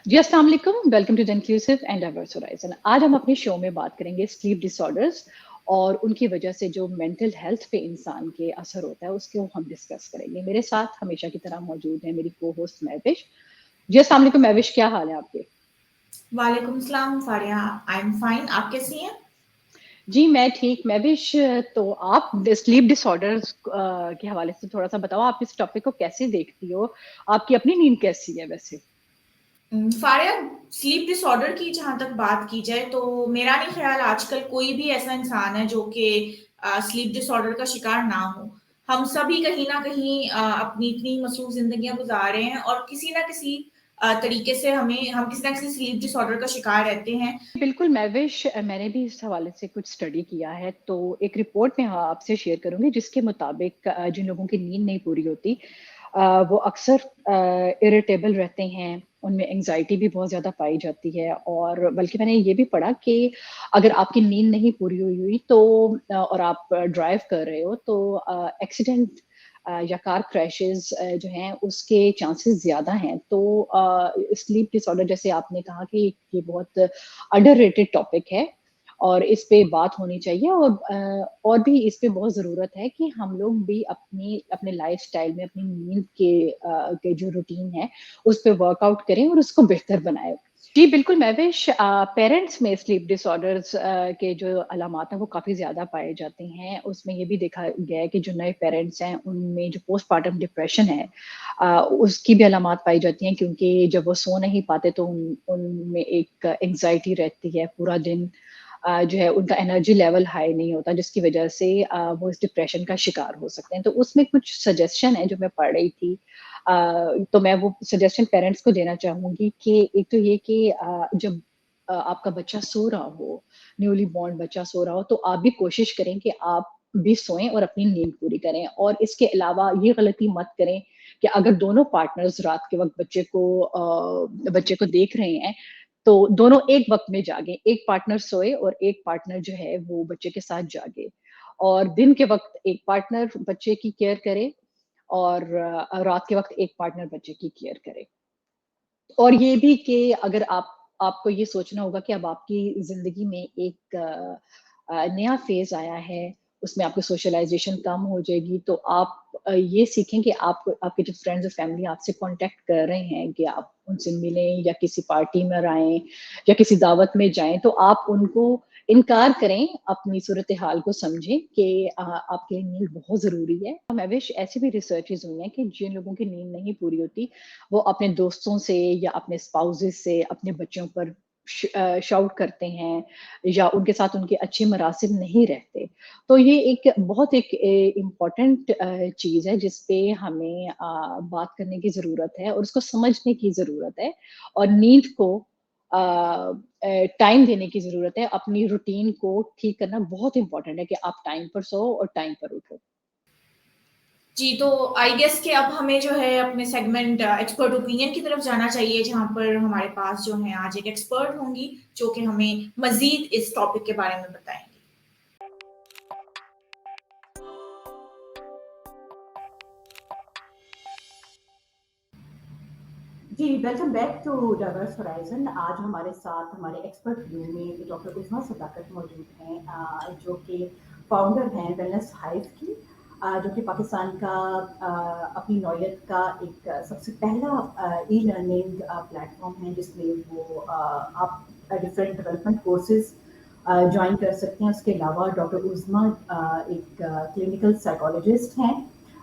जी, अस्सलाम वालेकुम, welcome to the inclusive and diverse horizon. आज हम अपने शो में बात करेंगे स्लीप डिसऑर्डर्स और उनकी वजह से जो मेंटल हेल्थ पे इंसान के असर होता है, उसको हम डिस्कस करेंगे। मेरे साथ हमेशा की तरह मौजूद है मेरी को-होस्ट महविश। जी, अस्सलाम वालेकुम महविश, क्या हाल है आपके? वालेकुम सलाम फारिया। I am fine. आप कैसी हैं? जी, मैं ठीक। महविश, तो आप स्लीप डिसऑर्डर्स के हवाले से थोड़ा-सा बताओ, आप इस टॉपिक को कैसे देखती हो? आपकी अपनी नींद कैसी है वैसे? फारिया, स्लीप डिसऑर्डर की जहाँ तक बात की जाए तो मेरा नहीं ख्याल आजकल कोई भी ऐसा इंसान है जो कि स्लीप डिसऑर्डर का शिकार ना हो। हम सभी कहीं ना कहीं अपनी इतनी मसरूफ जिंदगियां गुजार रहे हैं और किसी ना किसी तरीके से हम किसी ना किसी स्लीप डिसऑर्डर का शिकार रहते हैं। बिल्कुल, महविश, मैंने भी इस हवाले से कुछ स्टडी किया है, तो एक रिपोर्ट मैं हाँ आपसे शेयर करूँगी जिसके मुताबिक जिन लोगों की नींद नहीं पूरी होती वो अक्सर इरिटेबल रहते हैं, उनमें एंग्ज़ायटी भी बहुत ज़्यादा पाई जाती है और बल्कि मैंने ये भी पढ़ा कि अगर आपकी नींद नहीं पूरी हुई तो और आप ड्राइव कर रहे हो तो एक्सीडेंट या कार क्रैशेज़ जो हैं उसके चांसेस ज़्यादा हैं। तो स्लीप डिसऑर्डर जैसे आपने कहा कि ये बहुत अंडररेटेड टॉपिक है और इस पे बात होनी चाहिए और भी इस पे बहुत ज़रूरत है कि हम लोग भी अपने लाइफ़स्टाइल में अपनी नींद के जो रूटीन है, उस पे वर्कआउट करें और उसको बेहतर बनाएँ। जी, बिल्कुल महविश, पेरेंट्स में स्लीप डिसऑर्डर्स के जो अलामात हैं वो काफ़ी ज़्यादा पाए जाते हैं। उसमें ये भी देखा गया है कि जो नए पेरेंट्स हैं उनमें जो पोस्टपार्टम डिप्रेशन है उसकी भी अलामात पाई जाती हैं क्योंकि जब वो सो नहीं पाते तो उनमें एक एंग्ज़ायटी रहती है पूरा दिन जो है उनका एनर्जी लेवल हाई नहीं होता जिसकी वज़ह से वो इस डिप्रेशन का शिकार हो सकते हैं। तो उसमें कुछ सजेशन है जो मैं पढ़ रही थी तो मैं वो सजेशन पेरेंट्स को देना चाहूँगी कि एक तो ये कि जब आपका बच्चा सो रहा हो, न्यूली बॉर्न बच्चा सो रहा हो, तो आप भी कोशिश करें कि आप भी सोएँ और अपनी नींद पूरी करें और इसके अलावा ये गलती मत करें कि अगर दोनों पार्टनर्स रात के वक़्त बच्चे को देख रहे हैं, तो दोनों एक वक़्त में जागें। एक पार्टनर सोए और एक पार्टनर जो है वो बच्चे के साथ जागे और दिन के वक़्त एक पार्टनर बच्चे की केयर करे और रात के वक़्त एक पार्टनर बच्चे की केयर करे। और ये भी कि अगर आपको ये सोचना होगा कि अब आपकी ज़िंदगी में एक नया फ़ेज़ आया है, उसमें आपकी सोशलाइज़ेशन कम हो जाएगी, तो आप ये सीखें कि आप आपके जो फ्रेंड्स और फैमिली आपसे कॉन्टैक्ट कर रहे हैं कि आप उनसे मिलें या किसी पार्टी में आएँ या किसी दावत में जाएँ, तो आप उनको इनकार करें, अपनी सूरत-ए-हाल को समझें कि आपके लिए नींद बहुत ज़रूरी है। मैं विश ऐसी भी रिसर्चेज़ हुई हैं कि जिन लोगों की नींद नहीं पूरी होती, वो अपने दोस्तों से या अपने स्पाउसेस से अपने बच्चों पर शाउट करते हैं या उनके साथ उनके अच्छे मरासिल नहीं रहते। तो ये एक बहुत एक इम्पोर्टेंट चीज़ है जिस पे हमें बात करने की ज़रूरत है और उसको समझने की ज़रूरत है और नींद को टाइम देने की ज़रूरत है। अपनी रूटीन को ठीक करना बहुत इम्पोर्टेंट है कि आप टाइम पर सोओ और टाइम पर उठो। जी, तो आई गेस कि अब हमें जो है अपने सेगमेंट एक्सपर्ट ओपिनियन की तरफ जाना चाहिए, जहाँ पर हमारे पास जो है आज एक एक्सपर्ट होंगी, जो कि हमें मज़ीद इस टॉपिक के बारे में बताएँगी। जी, welcome back to Diverse horizon. आज हमारे साथ हमारे एक्सपर्ट व्यू में डॉक्टर उस्मा सदाकत मौजूद हैं, जो कि फाउंडर हैं वेलनेस हाइव की, जो कि पाकिस्तान का अपनी नौयत का एक सबसे पहला ई लर्निंग प्लेटफॉर्म है जिसमें वो आप डिफरेंट डेवलपमेंट कोर्सेज ज्वाइन कर सकते हैं। उसके अलावा डॉक्टर उस्मा एक क्लिनिकल साइकोलॉजिस्ट हैं।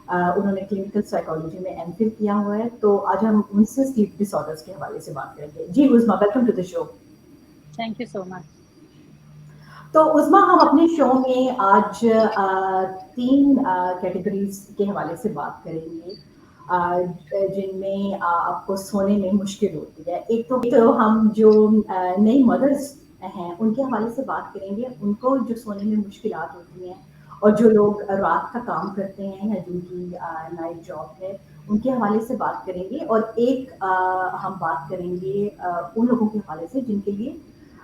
उन्होंने क्लिनिकल साइकोलॉजी में एमफिल किया हुआ है। तो आज हम उनसे स्लीप डिसऑर्डर्स के हवाले से बात करेंगे। जी Usma, welcome to the show. Thank you so much. तो उस्मा, हम अपने शो में आज 3 कैटेगरीज के हवाले से बात करेंगे जिनमें आपको सोने में मुश्किल होती है। एक तो हम जो नई मदर्स हैं उनके हवाले से बात करेंगे, उनको जो सोने में मुश्किलात होती हैं और जो लोग रात का काम करते हैं या जिनकी नाइट जॉब है उनके हवाले से बात करेंगे और एक हम बात करेंगे उन लोगों के हवाले से जिनके लिए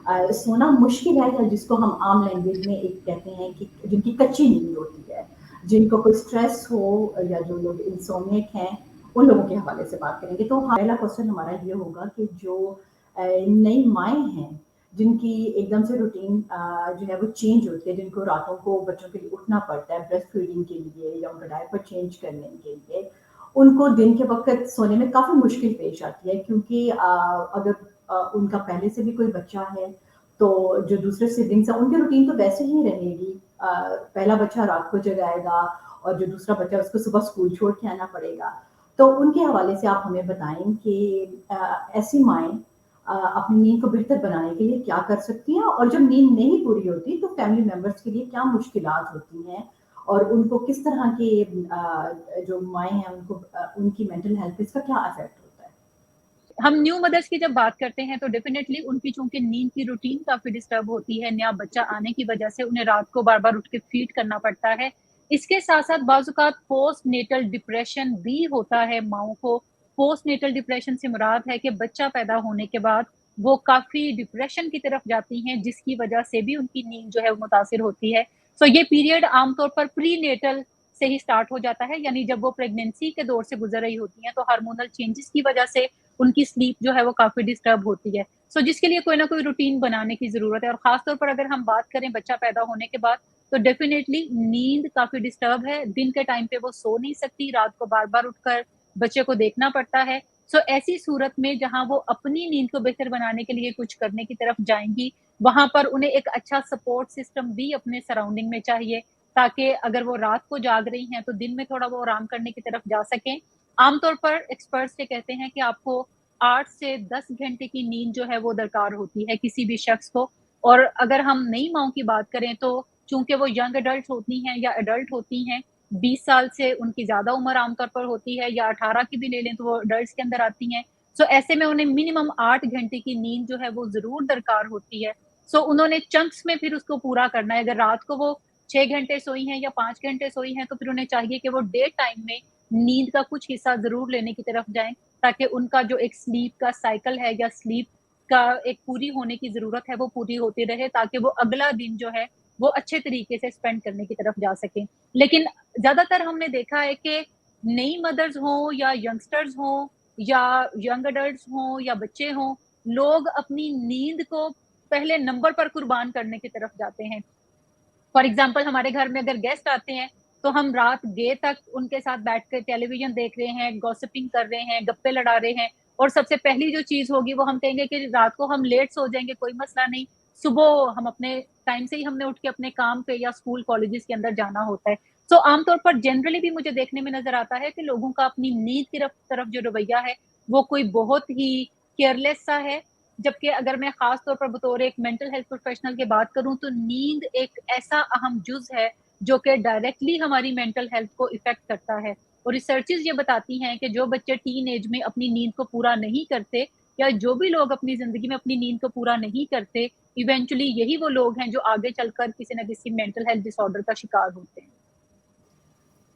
सोना मुश्किल है या जिसको हम आम लैंग्वेज में एक कहते हैं कि जिनकी कच्ची नींद होती है, जिनको कोई स्ट्रेस हो या जो लोग इंसोम्निक हैं उन लोगों के हवाले से बात करेंगे। तो हाँ, पहला क्वेश्चन हमारा ये होगा कि जो नई माएँ हैं, जिनकी एकदम से रूटीन जो है वो चेंज होती है, जिनको रातों को बच्चों के लिए उठना पड़ता है ब्रेस्ट फीडिंग के लिए या उनका डायपर चेंज करने के लिए, उनको दिन के वक़्त सोने में काफ़ी मुश्किल पेश आती है, क्योंकि अगर उनका पहले से भी कोई बच्चा है, तो जो दूसरे सिबलिंग्स हैं, उनकी रूटीन तो वैसे ही रहेगी। पहला बच्चा रात को जगाएगा और जो दूसरा बच्चा है उसको सुबह स्कूल छोड़ के आना पड़ेगा। तो उनके हवाले से आप हमें बताएँ कि ऐसी माएँ अपनी नींद को बेहतर बनाने के लिए क्या कर सकती हैं? और जब नींद नहीं पूरी होती तो फैमिली मेंबर्स के लिए क्या मुश्किलात होती हैं? और उनको किस तरह के जो माएँ हैं उनको उनकी मेंटल हेल्थ पे इसका क्या इफ़ेक्ट होता है? हम न्यू मदर्स की जब बात करते हैं तो डेफिनेटली उनकी चूँकि नींद की रूटीन काफ़ी डिस्टर्ब होती है, नया बच्चा आने की वजह से उन्हें रात को बार-बार उठ के फीड करना पड़ता है। इसके साथ-साथ बाज़-औक़ात पोस्टनेटल डिप्रेशन भी होता है माँओं को। पोस्टनेटल डिप्रेशन से मुराद है कि बच्चा पैदा होने के बाद वो काफ़ी डिप्रेशन की तरफ जाती हैं, जिसकी वजह से भी उनकी नींद जो है वो मुतासिर होती है। सो ये पीरियड आमतौर पर प्रीनेटल से ही स्टार्ट हो जाता है, यानी जब वो प्रेगनेंसी के दौर से गुज़र रही होती हैं, तो हार्मोनल चेंजेस की वजह से उनकी स्लीप जो है वो काफ़ी डिस्टर्ब होती है। सो जिसके लिए कोई ना कोई रूटीन बनाने की ज़रूरत है और ख़ास तौर पर अगर हम बात करें बच्चा पैदा होने के बाद, तो डेफ़िनेटली नींद काफ़ी डिस्टर्ब है। दिन के टाइम पे वो सो नहीं सकती, रात को बार-बार उठकर बच्चे को देखना पड़ता है। सो ऐसी सूरत में जहाँ वो अपनी नींद को बेहतर बनाने के लिए कुछ करने की तरफ जाएँगी, वहाँ पर उन्हें एक अच्छा सपोर्ट सिस्टम भी अपने सराउंडिंग में चाहिए, ताकि अगर वो रात को जाग रही हैं, तो दिन में थोड़ा वो आराम करने की तरफ जा सकें। आमतौर पर एक्सपर्ट्स ये कहते हैं कि आपको 8 से 10 घंटे की नींद जो है वो दरकार होती है किसी भी शख्स को। और अगर हम नई माँओं की बात करें तो चूँकि वो यंग एडल्ट होती हैं या एडल्ट होती हैं, 20 साल से उनकी ज़्यादा उम्र आमतौर पर होती है या 18 की भी ले लें तो वो एडल्ट्स के अंदर आती हैं। सो ऐसे में उन्हें मिनिमम 8 घंटे की नींद जो है वो ज़रूर दरकार होती है। सो उन्होंने चंक्स में फिर उसको पूरा करना है। अगर रात को वो 6 घंटे सोई हैं या 5 घंटे सोई हैं, तो फिर उन्हें चाहिए कि वो डे टाइम में नींद का कुछ हिस्सा ज़रूर लेने की तरफ जाएँ, ताकि उनका जो एक स्लीप का साइकिल है या स्लीप का एक पूरी होने की ज़रूरत है, वो पूरी होती रहे, ताकि वो अगला दिन जो है, वो अच्छे तरीके से स्पेंड करने की तरफ जा सकें। लेकिन ज़्यादातर हमने देखा है कि नई मदर्स हों या यंगस्टर्स हों या यंग एडल्ट्स हों या बच्चे हों, लोग अपनी नींद को पहले नंबर पर कुर्बान करने की तरफ जाते हैं। फॉर एग्ज़ाम्पल हमारे घर में अगर गेस्ट आते हैं, तो हम रात देर तक उनके साथ बैठ कर टेलीविज़न देख रहे हैं, गॉसिपिंग कर रहे हैं, गप्पे लड़ा रहे हैं और सबसे पहली जो चीज़ होगी वो हम कहेंगे कि रात को हम लेट सो जाएँगे, कोई मसला नहीं, सुबह हम अपने टाइम से ही हमने उठ के अपने काम पे या स्कूल कॉलेजेस के अंदर जाना होता है। सो आमतौर पर जनरली भी मुझे देखने में नज़र आता है कि लोगों का अपनी नींद की तरफ जो रवैया है, वो कोई बहुत ही केयरलेस सा है। जबकि अगर मैं ख़ास तौर पर बतौर एक मेंटल हेल्थ प्रोफ़ेशनल की बात करूँ तो नींद एक ऐसा अहम जुज़ है, जो कि डायरेक्टली हमारी मेंटल हेल्थ को इफ़ेक्ट करता है। और रिसर्चेज़ ये बताती हैं कि जो बच्चे टीन ऐज में अपनी नींद को पूरा नहीं करते या जो भी लोग अपनी ज़िंदगी में अपनी नींद को पूरा नहीं करते, इवेंचुअली यही वो लोग हैं जो आगे चलकर किसी न किसी मेंटल हेल्थ डिसऑर्डर का शिकार होते हैं।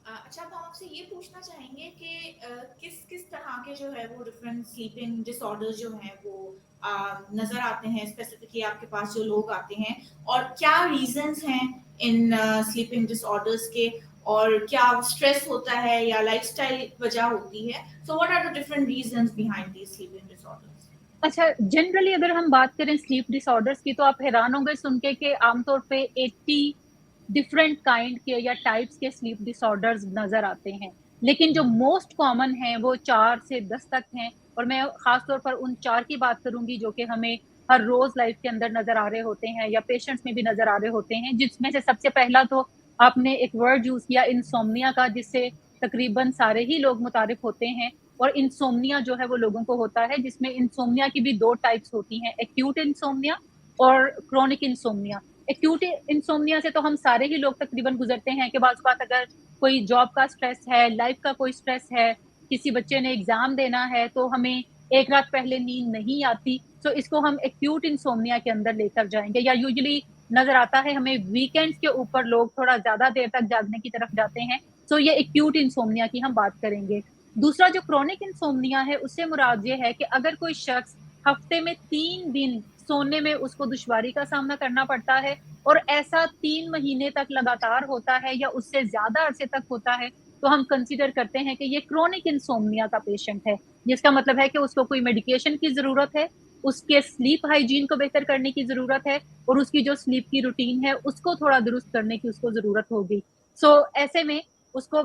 अच्छा, अब हम आपसे ये पूछना चाहेंगे कि किस-किस तरह के जो है वो डिफरेंट स्लीपिंग डिसऑर्डर्स जो हैं वो नज़र आते हैं स्पेसिफिकली आपके पास जो लोग आते हैं और क्या रीज़न्स हैं इन स्लीपिंग डिसऑर्डर्स के और क्या स्ट्रेस होता है या लाइफ़स्टाइल वजह होती है? So what are the different reasons behind these sleeping disorders? अच्छा, जनरली अगर हम बात करें स्लीप डिसऑर्डर्स की तो आप हैरान होंगे सुन के कि आमतौर पे 80 डिफरेंट काइंड के या टाइप्स के स्लीप डिसऑर्डर्स नज़र आते हैं। लेकिन जो मोस्ट कॉमन हैं वो 4 से 10 तक हैं और मैं ख़ास तौर पर उन 4 की बात करूँगी जो कि हमें हर रोज़ लाइफ़ के अंदर नज़र आ रहे होते हैं या पेशेंट्स में भी नज़र आ रहे होते हैं। जिसमें से सबसे पहला तो आपने एक वर्ड यूज़ किया इनसोम्निया का, जिससे तकरीबन सारे ही लोग मुतारिफ़ होते हैं। और इंसोम्निया जो है वो लोगों को होता है, जिसमें इंसोम्निया की भी 2 टाइप्स होती हैं, एक्यूट इंसोम्निया और क्रोनिक इंसोम्निया। एक्यूट इंसोम्निया से तो हम सारे ही लोग तकरीबन गुज़रते हैं कि बाज़ औक़ात अगर कोई जॉब का स्ट्रेस है, लाइफ़ का कोई स्ट्रेस है, किसी बच्चे ने एग्ज़ाम देना है, तो हमें 1 रात पहले नींद नहीं आती, तो इसको हम एक्यूट इंसोम्निया के अंदर लेकर जाएँगे। या यूजुअली नज़र आता है हमें वीकेंड्स के ऊपर लोग थोड़ा ज़्यादा देर तक जागने की तरफ जाते हैं, तो ये एक्यूट इंसोम्निया की हम बात करेंगे। दूसरा जो क्रोनिक इंसोम्निया है, उससे मुराद ये है कि अगर कोई शख्स हफ्ते में 3 दिन सोने में उसको दुश्वारी का सामना करना पड़ता है और ऐसा 3 महीने तक लगातार होता है या उससे ज़्यादा अरसे तक होता है, तो हम कंसीडर करते हैं कि ये क्रोनिक इंसोम्निया का पेशेंट है, जिसका मतलब है कि उसको कोई मेडिकेशन की ज़रूरत है, उसके स्लीप हाइजीन को बेहतर करने की ज़रूरत है और उसकी जो स्लीप की रूटीन है, उसको थोड़ा दुरुस्त करने की उसको ज़रूरत होगी। ऐसे में उसको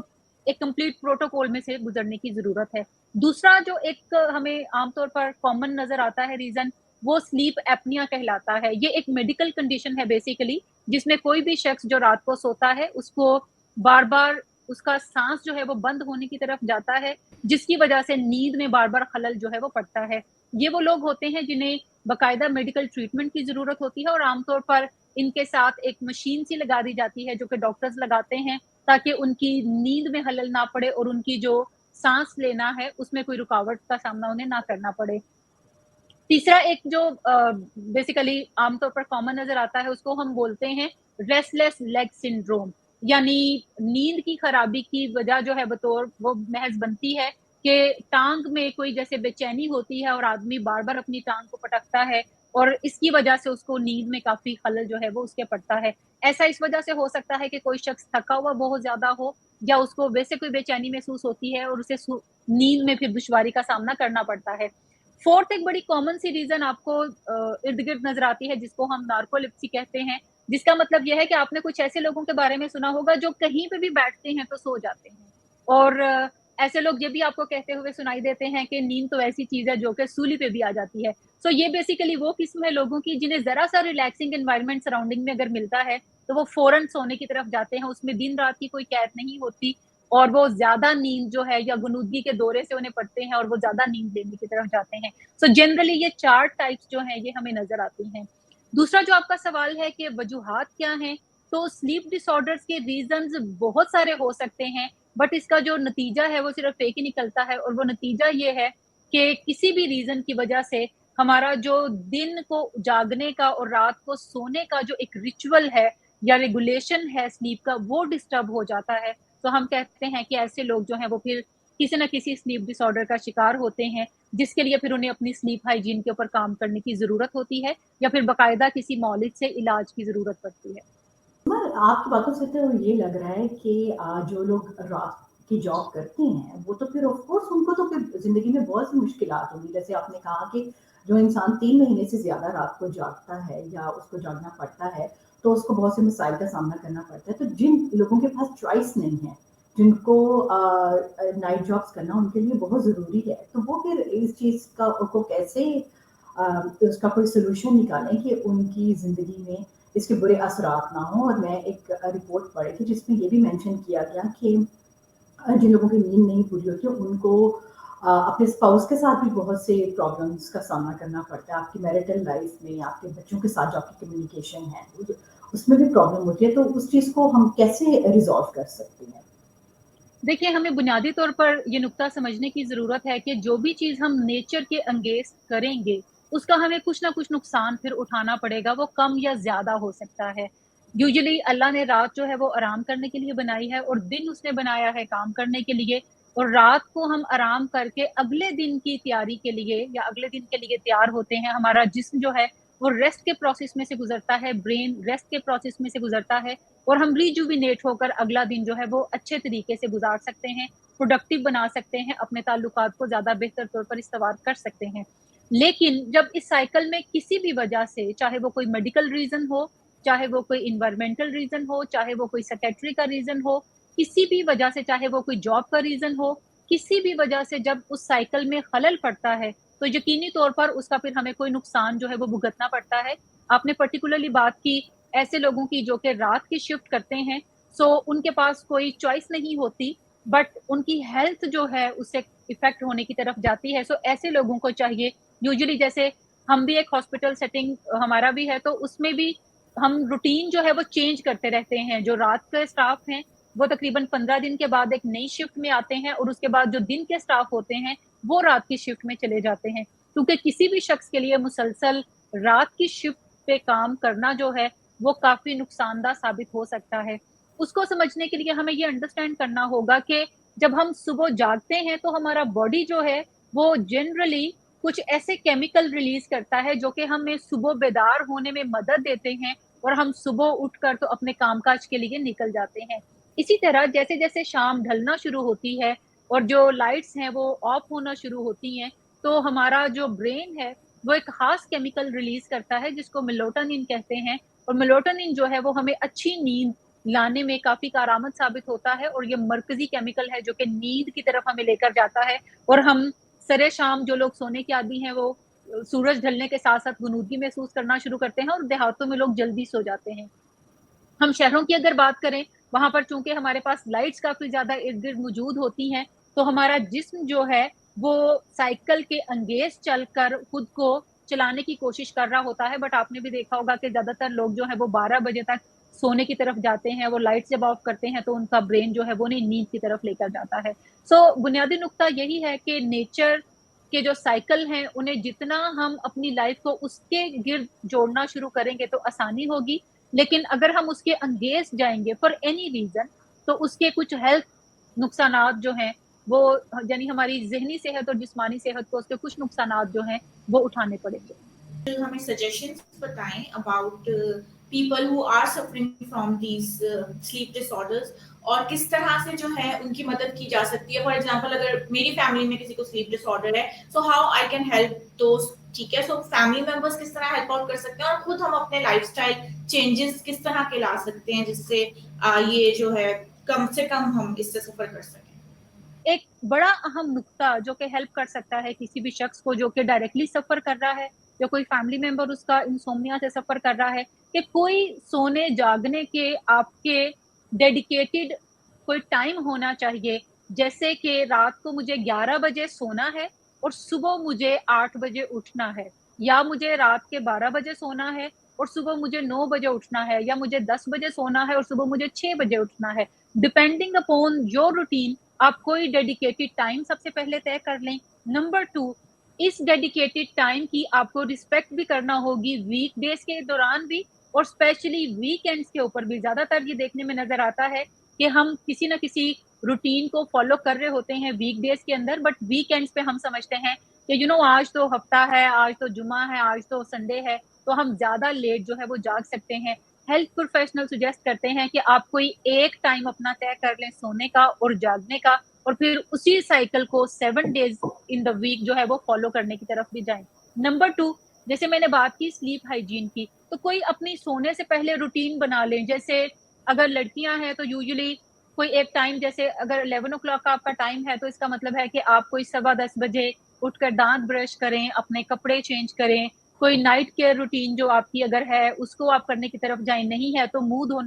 एक कंप्लीट प्रोटोकॉल में से गुज़रने की ज़रूरत है। दूसरा जो एक हमें आमतौर पर कॉमन नज़र आता है रीज़न, वो स्लीप एपनिया कहलाता है। ये एक मेडिकल कंडीशन है बेसिकली, जिसमें कोई भी शख्स जो रात को सोता है, उसको बार-बार उसका साँस जो है वो बंद होने की तरफ जाता है, जिसकी वजह से नींद में बार-बार खलल जो है वो पड़ता है। ये वो लोग होते हैं जिन्हें बाकायदा मेडिकल ट्रीटमेंट की ज़रूरत होती है और आमतौर पर इनके साथ एक मशीन सी लगा दी जाती है, जो कि डॉक्टर्स लगाते हैं, ताकि उनकी नींद में खलल ना पड़े और उनकी जो साँस लेना है, उसमें कोई रुकावट का सामना उन्हें ना करना पड़े। तीसरा एक जो बेसिकली आमतौर पर कॉमन नज़र आता है, उसको हम बोलते हैं रेस्टलेस लेग सिंड्रोम, यानी नींद की खराबी की वजह जो है बतौर वो महज़ बनती है कि टाँग में कोई जैसे बेचैनी होती है और आदमी बार-बार अपनी टाँग को पटकता है और इसकी वजह से उसको नींद में काफ़ी खलल जो है वो उसके पड़ता है। ऐसा इस वजह से हो सकता है कि कोई शख्स थका हुआ बहुत ज़्यादा हो या उसको वैसे कोई बेचैनी महसूस होती है और उसे नींद में फिर दुश्वारी का सामना करना पड़ता है। फोर्थ एक बड़ी कॉमन सी रीज़न आपको इर्द-गिर्द नज़र आती है, जिसको हम नार्कोलेप्सी कहते हैं, जिसका मतलब ये है कि आपने कुछ ऐसे लोगों के बारे में सुना होगा जो कहीं पे भी बैठते हैं तो सो जाते हैं। और ऐसे लोग ये भी आपको कहते हुए सुनाई देते हैं कि नींद तो ऐसी चीज़ है जो कि सूली पे भी आ जाती है। ये बेसिकली वो किस्म है लोगों की जिन्हें ज़रा-सा रिलैक्सिंग एनवायरनमेंट सराउंडिंग में अगर मिलता है, तो वो फ़ौरन सोने की तरफ जाते हैं, उसमें दिन-रात की कोई कैद नहीं होती और वो ज़्यादा नींद जो है या गुनूदगी के दौरे से उन्हें पड़ते हैं और वो ज़्यादा नींद लेने की तरफ जाते हैं। जनरली ये 4 टाइप्स जो हैं ये हमें नज़र आती हैं। दूसरा जो आपका सवाल है कि वजूहात क्या हैं, तो स्लीप डिसऑर्डर्स के रीज़न्स बहुत सारे हो सकते हैं, बट इसका जो नतीजा है वो सिर्फ़ एक ही निकलता है और वो नतीजा ये है कि किसी भी रीज़न की वजह से हमारा जो दिन को जागने का और रात को सोने का जो एक रिचुअल है या रेगुलेशन है स्लीप का, वो डिस्टर्ब हो जाता है। तो हम कहते हैं कि ऐसे लोग जो हैं वो फिर किसी न किसी स्लीप डिसऑर्डर का शिकार होते हैं, जिसके लिए फिर उन्हें अपनी स्लीप हाइजीन के ऊपर काम करने की ज़रूरत होती है या फिर बाकायदा किसी मौलिद से इलाज की ज़रूरत पड़ती है। आपकी बातों से तो ये लग रहा है कि जो लोग रात की जॉब करते हैं, वो तो फिर ऑफ कोर्स उनको तो फिर ज़िंदगी में बहुत सी मुश्किलात होंगी। जैसे आपने कहा कि जो इंसान 3 महीने से ज़्यादा रात को जागता है या उसको जागना पड़ता है, तो उसको बहुत से मसाइल का सामना करना पड़ता है। तो जिन लोगों के पास चॉइस नहीं है, जिनको नाइट जॉब्स करना उनके लिए बहुत ज़रूरी है, तो वो फिर इस चीज़ का को कैसे उसका कोई सॉल्यूशन निकालें कि उनकी ज़िंदगी में इसके बुरे असरात ना हों। और मैं एक रिपोर्ट पढ़ी थी जिसमें ये भी मेंशन किया गया कि जिन लोगों की नींद नहीं पूरी होती है उनको अपने स्पाउस के साथ भी बहुत से प्रॉब्लम्स का सामना करना पड़ता है। आपकी मैरिटल लाइफ में आपके बच्चों के साथ जो आपकी कम्युनिकेशन है उसमें भी प्रॉब्लम होती है, तो उस चीज़ को हम कैसे रिजॉल्व कर सकते हैं? देखिए, हमें बुनियादी तौर पर ये नुकता समझने की ज़रूरत है कि जो भी चीज़ हम नेचर के अगेंस्ट करेंगे, उसका हमें कुछ न कुछ नुकसान फिर उठाना पड़ेगा, वो कम या ज़्यादा हो सकता है। यूजुअली अल्लाह ने रात जो है वो आराम करने के लिए बनाई है और दिन उसने बनाया है काम करने के लिए और रात को हम आराम करके अगले दिन की तैयारी के लिए या अगले दिन के लिए तैयार होते हैं। हमारा जिस्म जो है वो रेस्ट के प्रोसेस में से गुज़रता है, ब्रेन रेस्ट के प्रोसेस में से गुज़रता है और हम रिजुविनेट होकर अगला दिन जो है वो अच्छे तरीके से गुजार सकते हैं, प्रोडक्टिव बना सकते हैं, अपने ताल्लुकात को ज़्यादा बेहतर तौर पर इस्तेमाल कर सकते हैं। लेकिन जब इस साइकिल में किसी भी वजह से, चाहे वो कोई मेडिकल रीज़न हो, चाहे वो कोई एनवायरमेंटल रीज़न हो, चाहे वो कोई साइकियाट्री का रीज़न हो, किसी भी वजह से, चाहे वो कोई जॉब का रीज़न हो, किसी भी वजह से जब उस साइकिल में खलल पड़ता है, तो यकीनी तौर पर उसका फिर हमें कोई नुकसान जो है वो भुगतना पड़ता है। आपने पर्टिकुलरली बात की ऐसे लोगों की जो कि रात की शिफ्ट करते हैं, उनके पास कोई चॉइस नहीं होती, बट उनकी हेल्थ जो है उससे इफ़ेक्ट होने की तरफ जाती है। ऐसे लोगों को चाहिए यूजुअली जैसे हम भी एक हॉस्पिटल सेटिंग हमारा भी है, तो उसमें भी हम रूटीन जो है वो चेंज करते रहते हैं। जो रात के स्टाफ हैं, वो तकरीबन 15 दिन के बाद एक नई शिफ्ट में आते हैं और उसके बाद जो दिन के स्टाफ होते हैं, वो रात की शिफ्ट में चले जाते हैं। क्योंकि किसी भी शख्स के लिए मुसलसल रात की शिफ्ट पे काम करना जो है, वो काफ़ी नुकसानदा साबित हो सकता है। उसको समझने के लिए हमें ये अंडरस्टैंड करना होगा कि जब हम सुबह जागते हैं तो हमारा बॉडी जो है वो जनरली कुछ ऐसे केमिकल रिलीज़ करता है जो कि हमें सुबह बेदार होने में मदद देते हैं और हम सुबह उठकर तो अपने कामकाज के लिए निकल जाते हैं। इसी तरह जैसे जैसे शाम ढलना शुरू होती है और जो लाइट्स हैं वो ऑफ होना शुरू होती हैं, तो हमारा जो ब्रेन है वो एक खास केमिकल रिलीज करता है जिसको मेलाटोनिन कहते हैं। और मेलाटोनिन जो है वो हमें अच्छी नींद लाने में काफी कारआमद साबित होता है, और ये मरकजी केमिकल है जो कि नींद की तरफ हमें लेकर जाता है। और हम सरे शाम जो लोग सोने के आदी हैं वो सूरज ढलने के साथ साथ गुनूदगी महसूस करना शुरू करते हैं, और देहातों में लोग जल्दी सो जाते हैं। हम शहरों की अगर बात करें, वहां पर चूंकि हमारे पास लाइट्स काफी ज्यादा इर्द गिर्द मौजूद होती हैं, तो हमारा जिस्म जो है वो साइकिल के अंगेज चलकर खुद को चलाने की कोशिश कर रहा होता है। बट आपने भी देखा होगा कि ज्यादातर लोग जो है वो 12 बजे तक सोने की तरफ जाते हैं, वो लाइट जब ऑफ करते हैं तो उनका ब्रेन जो है वो नहीं नींद की तरफ लेकर जाता है। बुनियादी नुक्ता यही है कि नेचर के जो साइकिल हैं उन्हें जितना हम अपनी लाइफ को उसके गिर्द जोड़ना शुरू करेंगे तो आसानी होगी, लेकिन अगर हम उसके अंगेज जाएंगे फॉर एनी रीजन तो उसके कुछ हेल्थ नुकसानात जो हैं वो, यानी हमारी जहनी सेहत और जिस्मानी सेहत को उसके कुछ नुकसानात जो हैं वो उठाने पड़ेंगे। हमें सजेशंस बताएं about people who are suffering from these sleep disorders, और किस तरह से जो है उनकी मदद की जा सकती है। फॉर एग्जांपल अगर मेरी फैमिली में किसी को स्लीप डिसऑर्डर है, so how I can help those, ठीक है। सो फैमिली मेंबर्स किस तरह हेल्प आउट कर सकते हैं, और खुद हम अपने लाइफस्टाइल चेंजेस किस तरह के ला सकते हैं जिससे ये जो है कम से कम हम इससे सफर कर सकें। एक बड़ा अहम नुक्ता जो कि हेल्प कर सकता है किसी भी शख्स को जो कि डायरेक्टली सफर कर रहा है या कोई फैमिली मेंबर उसका इंसोम्निया से सफर कर रहा है, कि कोई सोने जागने के आपके डेडिकेटेड कोई टाइम होना चाहिए। जैसे कि रात को मुझे 11 बजे सोना है और सुबह मुझे 8 बजे उठना है, या मुझे रात के 12 बजे सोना है और सुबह मुझे 9 बजे उठना है, या मुझे 10 बजे सोना है और सुबह मुझे 6 बजे उठना है। डिपेंडिंग अपॉन योर रूटीन आप कोई डेडिकेटेड टाइम सबसे पहले तय कर लें। नंबर 2, इस डेडिकेटेड टाइम की आपको रिस्पेक्ट भी करना होगी वीक डेज के दौरान भी, और स्पेशली वीकेंड्स के ऊपर भी। ज्यादातर ये देखने में नजर आता है कि हम किसी ना किसी रूटीन को फॉलो कर रहे होते हैं वीक डेज के अंदर, बट वीकेंड्स पे हम समझते हैं कि आज तो हफ्ता है, आज तो जुमा है, आज तो संडे है, तो हम ज्यादा लेट जो है वो जाग सकते हैं। हेल्थ प्रोफेशनल सुजेस्ट करते हैं कि आप कोई एक टाइम अपना तय कर लें सोने का और जागने का, और फिर उसी साइकिल को 7 डेज इन द वीक जो है वो फॉलो करने की तरफ भी जाएं। नंबर 2, जैसे मैंने बात की स्लीप हाइजीन की, तो कोई अपनी सोने से पहले रूटीन बना लें। जैसे अगर लड़कियां हैं तो यूजुअली कोई एक टाइम, जैसे अगर 11 o'clock का आपका टाइम है तो इसका मतलब है कि आप कोई 10:15 बजे उठकर दांत ब्रश करें, अपने कपड़े चेंज करें, कोई नाइट केयर रूटीन जो आपकी अगर है उसको आप करने की तरफ जाएं, नहीं है तो मुंह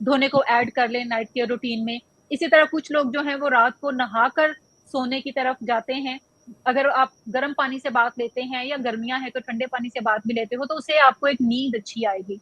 धोने को ऐड कर लें नाइट केयर रूटीन में। इसी तरह कुछ लोग जो हैं वो रात को नहाकर सोने की तरफ जाते हैं। अगर आप गर्म पानी से बाथ लेते हैं या गर्मियां हैं तो ठंडे पानी से बाथ भी लेते हो तो उससे आपको एक नींद अच्छी आएगी।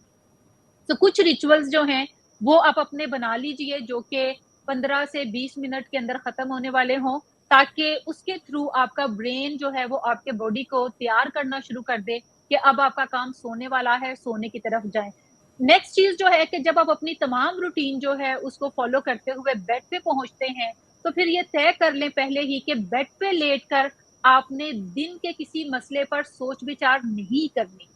तो कुछ रिचुअल्स जो हैं वो आप अपने बना लीजिए जो कि 15 से 20 मिनट के अंदर खत्म होने वाले हों, ताकि उसके थ्रू आपका ब्रेन जो है वो आपके बॉडी को तैयार करना शुरू कर दे कि अब आपका काम सोने वाला है, सोने की तरफ जाएं। नेक्स्ट चीज जो है कि जब आप अपनी तमाम रूटीन जो है उसको फॉलो करते हुए बेड पे पहुंचते हैं, तो फिर ये तय कर लें पहले ही कि बेड पे लेटकर आपने दिन के किसी मसले पर सोच विचार नहीं करनी।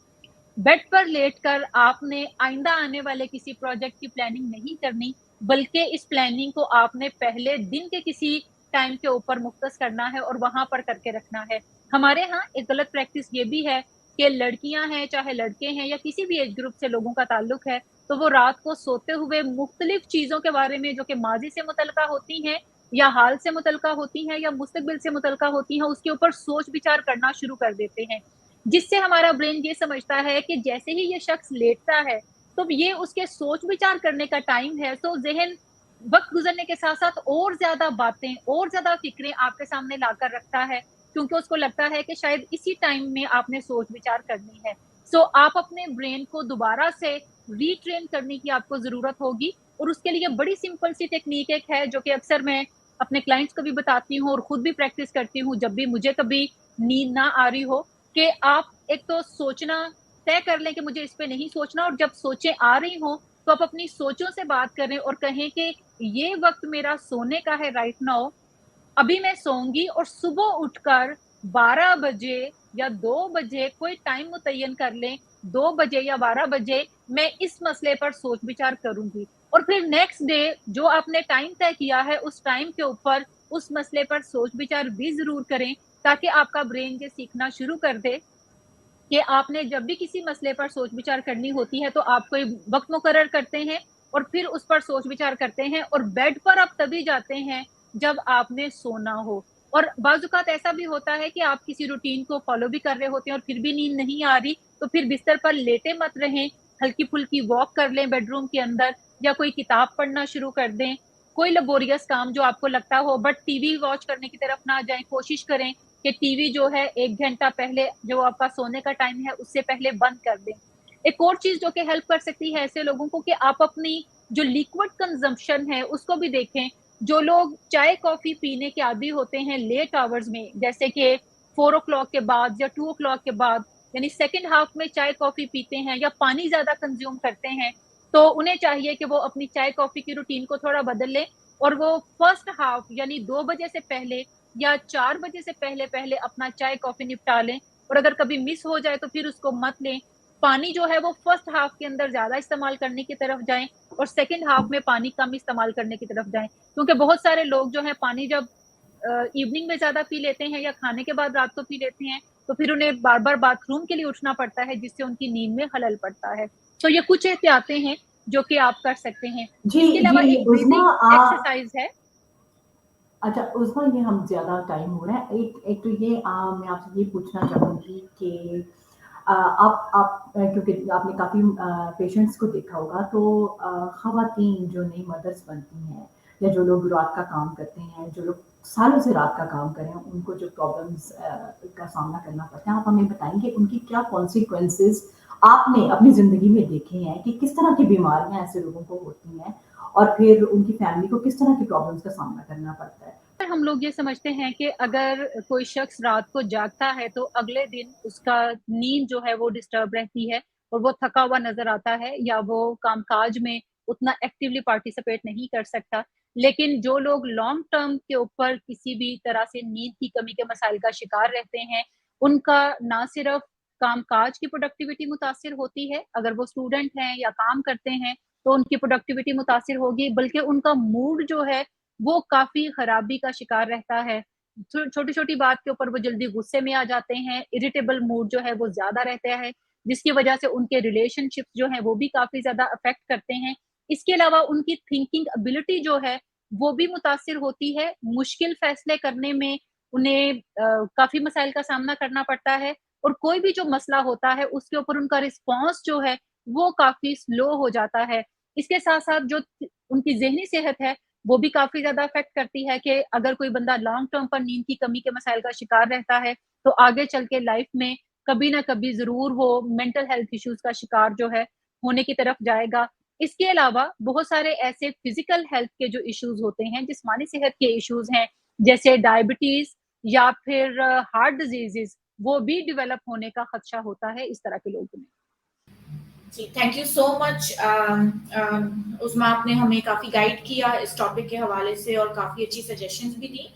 बेड पर लेटकर आपने आइंदा आने वाले किसी प्रोजेक्ट की प्लानिंग नहीं करनी, बल्कि इस प्लानिंग को आपने पहले दिन के किसी टाइम के ऊपर मुख्तस करना है और वहां पर करके रखना है। हमारे यहाँ एक गलत प्रैक्टिस ये भी है कि लड़कियां हैं चाहे लड़के हैं या किसी भी एज ग्रुप से लोगों का ताल्लुक है, तो वो रात को सोते हुए मुख्तलिफ चीजों के बारे में जो कि माजी से मुतलका होती हैं या हाल से मुतलका होती हैं या मुस्तकबिल से मुतलका होती हैं उसके ऊपर सोच विचार करना शुरू कर देते हैं, जिससे हमारा ब्रेन ये समझता है कि जैसे ही ये शख्स लेटता है तो ये उसके सोच विचार करने का टाइम है। तो जहन वक्त गुजरने के साथ साथ और ज्यादा बातें और ज्यादा फिक्रें आपके सामने लाकर रखता है, क्योंकि उसको लगता है कि शायद इसी टाइम में आपने सोच विचार करनी है। आप अपने ब्रेन को दोबारा से रीट्रेन करने की आपको जरूरत होगी, और उसके लिए बड़ी सिंपल सी टेक्निक एक है जो कि अक्सर मैं अपने क्लाइंट्स को भी बताती हूँ और खुद भी प्रैक्टिस करती हूँ जब भी मुझे कभी नींद ना आ रही हो, कि आप एक तो सोचना तय कर लें कि मुझे इस पे नहीं सोचना, और जब सोचें आ रही हो तो आप अपनी सोचों से बात करें और कहें कि ये वक्त मेरा सोने का है राइट नाउ, अभी मैं सोऊंगी और सुबह उठकर 12 बजे या 2 बजे कोई टाइम मुतय्यन कर लें, 2 बजे या 12 बजे मैं इस मसले पर सोच विचार करूंगी। और फिर नेक्स्ट डे जो आपने टाइम तय किया है उस टाइम के ऊपर उस मसले पर सोच विचार भी जरूर करें, ताकि आपका ब्रेन ये सीखना शुरू कर दे कि आपने जब भी किसी मसले पर सोच विचार करनी होती है तो आप कोई वक्त मुकर्रर करते हैं और फिर उस पर सोच विचार करते हैं, और बेड पर आप तभी जाते हैं जब आपने सोना हो। और बाज़-औक़ात ऐसा भी होता है कि आप किसी रूटीन को फ़ॉलो भी कर रहे होते हैं और फिर भी नींद नहीं आ रही, तो फिर बिस्तर पर लेटे मत रहें, हल्की-फुल्की वॉक कर लें बेडरूम के अंदर, या कोई किताब पढ़ना शुरू कर दें। कोई लेबोरियस काम जो आपको लगता हो, बट टीवी वॉच करने की तरफ ना जाएँ, कोशिश करें कि टीवी जो है 1 घंटा पहले जो आपका सोने का टाइम है उससे पहले बंद कर दें। एक और चीज़ जो कि हेल्प कर सकती है ऐसे लोगों को, कि आप अपनी जो लिक्विड कंज़म्पशन है उसको भी देखें। जो लोग चाय-कॉफ़ी पीने के आदी होते हैं लेट आवर्स में, जैसे कि 4 ओ क्लॉक के बाद या 2 ओ क्लॉक के बाद, यानी सेकंड हाफ में चाय-कॉफ़ी पीते हैं या पानी ज़्यादा कंज़्यूम करते हैं, तो उन्हें चाहिए कि वो अपनी चाय-कॉफ़ी की रूटीन को थोड़ा बदल लें और वो फर्स्ट हाफ यानी 2 बजे से पहले या 4 बजे से पहले-पहले अपना चाय-कॉफ़ी निपटा लें, और अगर कभी मिस हो जाए तो फिर उसको मत लें। पानी जो है वो फर्स्ट हाफ के अंदर ज़्यादा इस्तेमाल करने की तरफ जाएँ और सेकंड हाफ में पानी कम इस्तेमाल करने की तरफ जाएँ। क्योंकि बहुत सारे लोग जो हैं पानी जब इवनिंग में ज़्यादा पी लेते हैं या खाने के बाद रात को पी लेते हैं, तो फिर उन्हें बार-बार बाथरूम के लिए उठना पड़ता है, जिससे उनकी नींद में खलल पड़ता है। तो ये कुछ एहतियातें हैं जो कि आप कर सकते हैं। जी, इसके अलावा जी, एक उज़मा ब्रीथिंग एक्सरसाइज़ है। अच्छा उज़मा, ये हम ज़्यादा टाइम हो रहा है। एक एक तो ये मैं आपसे ये पूछना चाहूँगी कि आप क्योंकि आपने काफ़ी पेशेंट्स को देखा होगा, तो ख़वातीन जो नई मदर्स बनती हैं या जो लोग रात का काम करते हैं, जो लोग सालों से रात का काम कर रहे हैं, उनको जो प्रॉब्लम्स का सामना करना पड़ता है, आप हमें बताएँगे उनकी क्या कॉन्सिक्वेंसेज़ आपने अपनी ज़िंदगी में देखे हैं, कि किस तरह की बीमारियाँ ऐसे लोगों को होती हैं और फिर उनकी फैमिली को किस तरह की प्रॉब्लम्स का सामना करना पड़ता है? हम लोग ये समझते हैं कि अगर कोई शख्स रात को जागता है तो अगले दिन उसका नींद जो है वो डिस्टर्ब रहती है और वो थका हुआ नज़र आता है, या वो कामकाज में उतना एक्टिवली पार्टिसिपेट नहीं कर सकता। लेकिन जो लोग लॉन्ग टर्म के ऊपर किसी भी तरह से नींद की कमी के मसाइल का शिकार रहते हैं, उनका ना सिर्फ कामकाज की प्रोडक्टिविटी मुतासिर होती है, अगर वो स्टूडेंट हैं या काम करते हैं, तो उनकी प्रोडक्टिविटी मुतासिर होगी, बल्कि उनका मूड जो है वो काफ़ी खराबी का शिकार रहता है। छोटी-छोटी बात के ऊपर वो जल्दी गुस्से में आ जाते हैं, इरिटेबल मूड जो है वो ज़्यादा रहता है, जिसकी वजह से उनके रिलेशनशिप्स जो हैं वो भी काफ़ी ज़्यादा अफ़ेक्ट करते हैं। इसके अलावा उनकी थिंकिंग एबिलिटी जो है, वो भी मुतासिर होती है। मुश्किल फ़ैसले करने में उन्हें काफ़ी मसाइल का सामना करना पड़ता है, और कोई भी जो मसला होता है उसके ऊपर उनका रिस्पॉन्स जो है, वो काफ़ी स्लो हो जाता है। इसके साथ-साथ जो उनकी ज़हनी सेहत है, वो भी काफ़ी ज़्यादा अफ़ेक्ट करती है, कि अगर कोई बंदा लॉन्ग टर्म पर नींद की कमी के मसाइल का शिकार रहता है, तो आगे चल के लाइफ़ में कभी ना कभी ज़रूर वो मेंटल हेल्थ इश्यूज़ का शिकार जो है, होने की तरफ जाएगा। इसके अलावा बहुत सारे ऐसे फ़िज़िकल हेल्थ के जो इश्यूज़ होते हैं, जिस्मानी सेहत के इश्यूज़ हैं, जैसे डायबिटीज़ या फिर हार्ट डिज़ीज़ेज़, वो भी डेवलप होने का खदशा होता है इस तरह के लोगों में। जी, थैंक यू सो मच उस्मा, आपने हमें काफ़ी गाइड किया इस टॉपिक के हवाले से और काफ़ी अच्छी सजेशंस भी दी।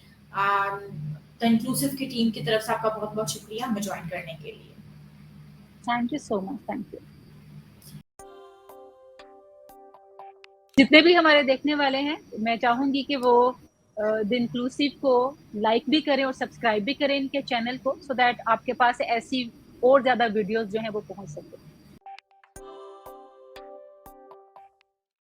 द इंक्लूसिव की टीम की तरफ से आपका बहुत-बहुत शुक्रिया हमें जॉइन करने के लिए। Thank you so much, thank you. जितने भी हमारे देखने वाले हैं, मैं चाहूँगी कि वो द इंक्लूसिव को लाइक भी करें और सब्सक्राइब भी करें इनके चैनल को, सो दैट आपके पास ऐसी और ज़्यादा वीडियोज़ जो हैं वो पहुँच सकें।